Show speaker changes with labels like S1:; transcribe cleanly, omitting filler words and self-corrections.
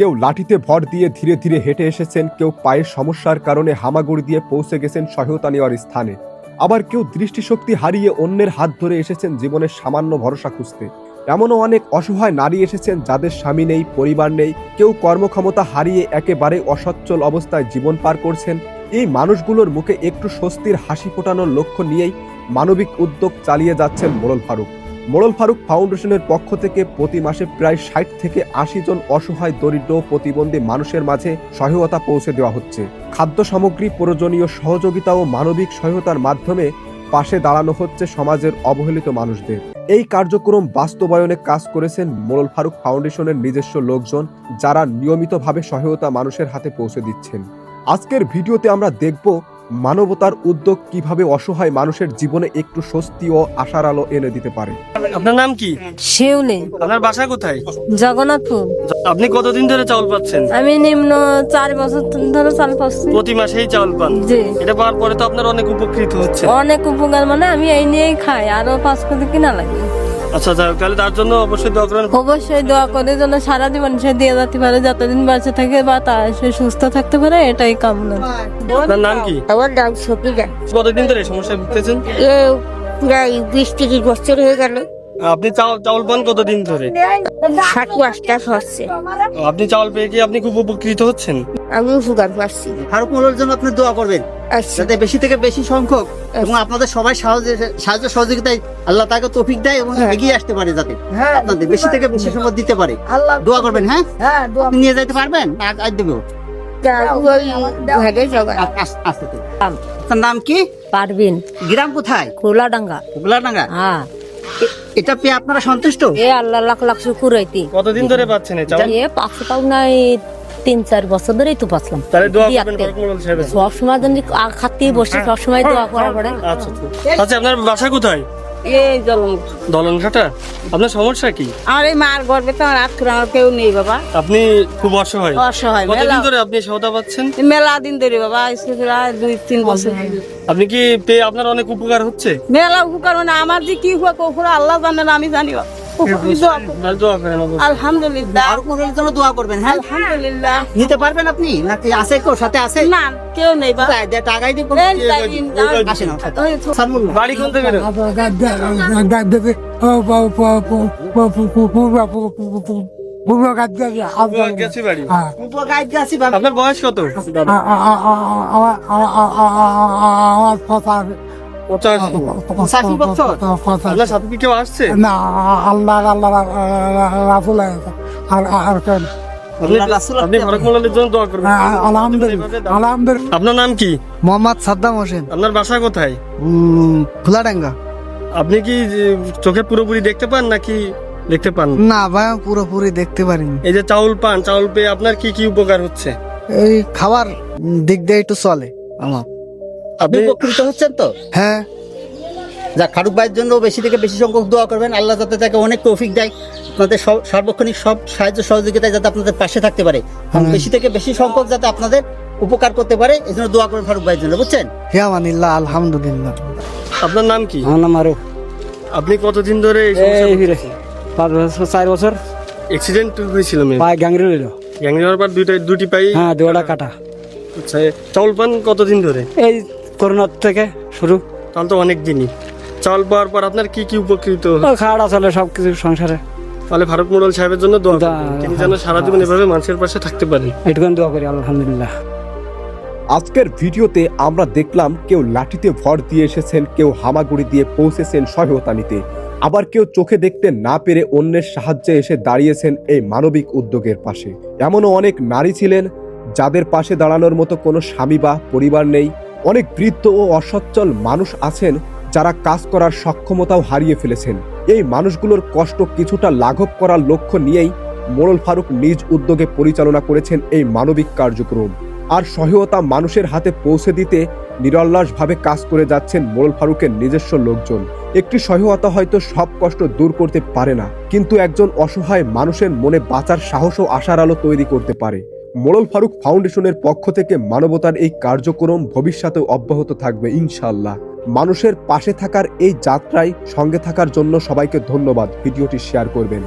S1: কেউ লাঠিতে ভর দিয়ে ধীরে ধীরে হেঁটে এসেছেন, কেউ পায়ের সমস্যার কারণে হামাগুড়ি দিয়ে পৌঁছে গেছেন সহায়তা নেওয়ার স্থানে। আবার কেউ দৃষ্টিশক্তি হারিয়ে অন্যের হাত ধরে এসেছেন জীবনের সামান্য ভরসা খুঁজতে। এমনও অনেক অসহায় নারী এসেছেন যাদের স্বামী নেই, পরিবার নেই, কেউ কর্মক্ষমতা হারিয়ে একেবারে অসচ্ছল অবস্থায় জীবন পার করছেন। এই মানুষগুলোর মুখে একটু স্বস্তির হাসি ফোটানোর লক্ষ্য নিয়েই মানবিক উদ্যোগ চালিয়ে যাচ্ছেন মোড়ল ফারুক। মোড়ল ফারুক ফাউন্ডেশনের পক্ষ থেকে প্রতি মাসে প্রায় ৬০ থেকে ৮০ জন অসহায় দরিদ্র প্রতিবন্ধী মানুষের মাঝে সহায়তা পৌঁছে দেওয়া হচ্ছে। খাদ্য সামগ্রী, প্রয়োজনীয় সহযোগিতা ও মানবিক সহায়তার মাধ্যমে পাশে দাঁড়ানো হচ্ছে সমাজের অবহেলিত মানুষদের। এই কার্যক্রম বাস্তবায়নে কাজ করেছেন মোড়ল ফারুক ফাউন্ডেশনের নিজস্ব লোকজন, যারা নিয়মিতভাবে সহায়তা মানুষের হাতে পৌঁছে দিচ্ছেন। আজকের ভিডিওতে আমরা দেখব মানবতার উদ্যোগ কিভাবে অসহায় মানুষের জীবনে একটু স্বস্তি ও আশার আলো এনে দিতে পারে।
S2: আপনার নাম কি?
S3: শিউলি।
S2: আপনার বাসা কোথায়?
S3: জগন্নাথপুর।
S2: আপনি কতদিন ধরে চাউল পাচ্ছেন?
S3: আমি নিম্ন 4 বছর ধরে চাল পাচ্ছি।
S2: প্রতি মাসেই চাউল পান?
S3: জি।
S2: এটা পাওয়ার পরে তো আপনার অনেক উপকৃত হচ্ছে।
S3: অনেক উপকার, মানে আমি এই নিয়েই খাই, আরো 5 কেজি কিনা লাগে।
S2: আচ্ছা, তাহলে তার জন্য অবশ্যই দোয়া করেন।
S3: অবশ্যই দোয়া করে যেন সারা জীবন সে দিয়ে যেতে পারে, যতদিন বেঁচে থাকে বা সে সুস্থ থাকতে পারে, এটাই কামনা।
S2: আপনার নাম কি?
S4: আমার নাম সফিজা।
S2: কতদিন ধরে এই সমস্যায় ভুগতেছেন?
S4: প্রায় 20-30 বছর হয়ে গেল।
S2: আপনি চাউল পান কতদিন ধরে?
S4: 7 মাসটা হচ্ছে।
S2: আপনি চাউল পেয়ে কি আপনি খুব উপকৃত হচ্ছেন?
S4: আমি উপকার পাচ্ছি।
S5: ফারুক মোড়লের জন্য আপনি দোয়া করবেন,
S4: আচ্ছা,
S5: যাতে বেশি থেকে বেশি সংখ্যক এবং আপনাদের সবাই সাহায্য সহযোগিতায় আল্লাহ তাকে তৌফিক দেয় এবং এগিয়ে আসতে পারে, যাতে আপনাদের বেশি থেকে বেশি সংখ্যক দিতে পারে। দোয়া করবেন। হ্যাঁ, আপনি নিয়ে যেতে পারবেন? আজ দেবো। আপনার নাম কি?
S3: পারবিন।
S5: গ্রাম কোথায়?
S3: কোলাডাঙ্গা।
S5: গোলাডাঙ্গা।
S3: হ্যাঁ।
S5: এটা পেয়ে আপনারা সন্তুষ্ট?
S3: এ আল্লাহ লাখ লাখ শুকুর হইতি।
S2: কতদিন ধরে পাচ্ছেন এই চাউল?
S3: এ পাঁচশো টাকা নাই, 3-4 বছর ধরেই তো পাচ্ছিলাম।
S2: তাহলে দোয়া করবেন ফারুক মোড়ল সাহেব।
S3: সবসময় যেন খাতে বসে সবসময় দোয়া করা পড়ে।
S2: আচ্ছা, আচ্ছা, আপনার বাসা কোথায়?
S4: এই জলম।
S2: দলনঘাটা। আপনার সমস্যা কি?
S4: আমার এই মার গর্বে তো আর আমার কেউ নেই বাবা।
S2: আপনি খুব অসহায়।
S4: অসহায়।
S2: কতদিন ধরে আপনি সহায়তা পাচ্ছেন?
S4: মেলা দিন ধরে বাবা, 2-3 বছর।
S2: আপনি কি পেয়ে আপনার অনেক উপকার হচ্ছে?
S4: মেলা উপকার, মানে আমার যে কি উপকার আল্লাহ জানে না, আমি জানি না।
S2: দোয়া করেন অবশ্যই।
S4: আলহামদুলিল্লাহ।
S5: ফারুক মোড়লের জন্য দোয়া করবেন। হ্যাঁ,
S4: আলহামদুলিল্লাহ।
S5: নিতে পারবেন আপনি নাকি আছে কেউ সাথে? আছে
S4: না, কেউ নেই বাবা।
S5: টাকাই দিব। আসেন,
S2: বাড়ি কোন থেকে? গেছি বাড়ি। আপনার বয়স কত?
S5: 85 বছর।
S2: আপনার সাথে কি কেউ আসছে?
S6: না, আল্লাহ রাসূল
S2: আপনি ফারুক মোড়লের জন্য দোয়া করবেন।
S6: আলহামদুলিল্লাহ।
S2: আপনার নাম কি?
S6: মোহাম্মদ সাদ্দাম হোসেন।
S2: আপনার বাসা কোথায়?
S6: খোলাডাঙ্গা।
S2: আপনি কি চোখে পুরোপুরি দেখতে পান নাকি দেখতে পান?
S6: না ভাই, পুরোপুরি দেখতে পারিনি।
S2: এই যে চাউল পান, চাউল পেয়ে আপনার কি কি উপকার হচ্ছে?
S6: এই খাবার দিক দিয়ে একটু চলে আমার।
S5: আপনি উপকৃত হচ্ছেন তো?
S6: হ্যাঁ।
S5: যাক, ফারুক ভাইয়ের জন্য বেশি থেকে বেশি সংখ্যক দোয়া করবেন, আল্লাহ যাতে তাকে অনেক তৌফিক দেয়, আপনাদের সার্বক্ষণিক সব সাহায্য সহযোগিতায় যাতে আপনাদের পাশে থাকতে পারে, বেশি থেকে বেশি সংখ্যক যাতে আপনাদের উপকার করতে পারে, এই জন্য দোয়া করবেন ফারুক ভাইয়ের জন্য, বুঝছেন?
S6: হ্যাঁ মানিল্লাহ, আলহামদুলিল্লাহ।
S2: আপনার নাম কি?
S6: আমার নাম আরো।
S2: আপনি কতদিন ধরে এই সমস্যায় ভুগছেন?
S6: 5 বছর 4 বছর।
S2: অ্যাক্সিডেন্ট হয়েছিল মেয়ে?
S6: পায়ে গ্যাংরি হইল।
S2: গ্যাংরি হওয়ার পর দুটি পাই?
S6: হ্যাঁ, দুটা কাটা।
S2: আচ্ছা, চাউল পান কতদিন ধরে?
S6: এই করোনার থেকে শুরু।
S2: তাহলে তো অনেক দিনই। চাউল পাওয়ার পর আপনার কি কি উপকৃত?
S6: খাওয়া চলে সবকিছু সংসারে।
S2: তাহলে ফারুক মোড়ল সাহেবের জন্য দোয়া করবেন, তিনি যেন সারা জীবন এভাবে মানুষের পাশে থাকতে পারেন।
S6: এটুকুন দোয়া করি, আলহামদুলিল্লাহ।
S1: আজকের ভিডিওতে আমরা দেখলাম কেউ লাঠিতে ভর দিয়ে এসেছেন, কেউ হামাগুড়ি দিয়ে পৌঁছেছেন সহায়তা নিতে, আবার কেউ চোখে দেখতে না পেরে অন্যের সাহায্যে এসে দাঁড়িয়েছেন এই মানবিক উদ্যোগের পাশে। এমনও অনেক নারী ছিলেন যাদের পাশে দাঁড়ানোর মতো কোনো স্বামী বা পরিবার নেই। অনেক বৃদ্ধ ও অসচ্ছল মানুষ আছেন যারা কাজ করার সক্ষমতাও হারিয়ে ফেলেছেন। এই মানুষগুলোর কষ্ট কিছুটা লাঘব করার লক্ষ্য নিয়েই মোড়ল ফারুক নিজ উদ্যোগে পরিচালনা করেছেন এই মানবিক কার্যক্রম। আর সহায়তা মানুষের হাতে পৌঁছে দিতে নিরলসভাবে কাজ করে যাচ্ছেন মোড়ল ফারুকের নিজস্ব লোকজন। একটি সহায়তা হয়তো সব কষ্ট দূর করতে পারে না, কিন্তু একজন অসহায় মানুষের মনে বাঁচার সাহস ও আশার আলো তৈরি করতে পারে। মোড়ল ফারুক ফাউন্ডেশনের পক্ষ থেকে মানবতার এই কার্যক্রম ভবিষ্যতেও অব্যাহত থাকবে ইনশাআল্লাহ। মানুষের পাশে থাকার এই যাত্রায় সঙ্গে থাকার জন্য সবাইকে ধন্যবাদ। ভিডিওটি শেয়ার করবেন।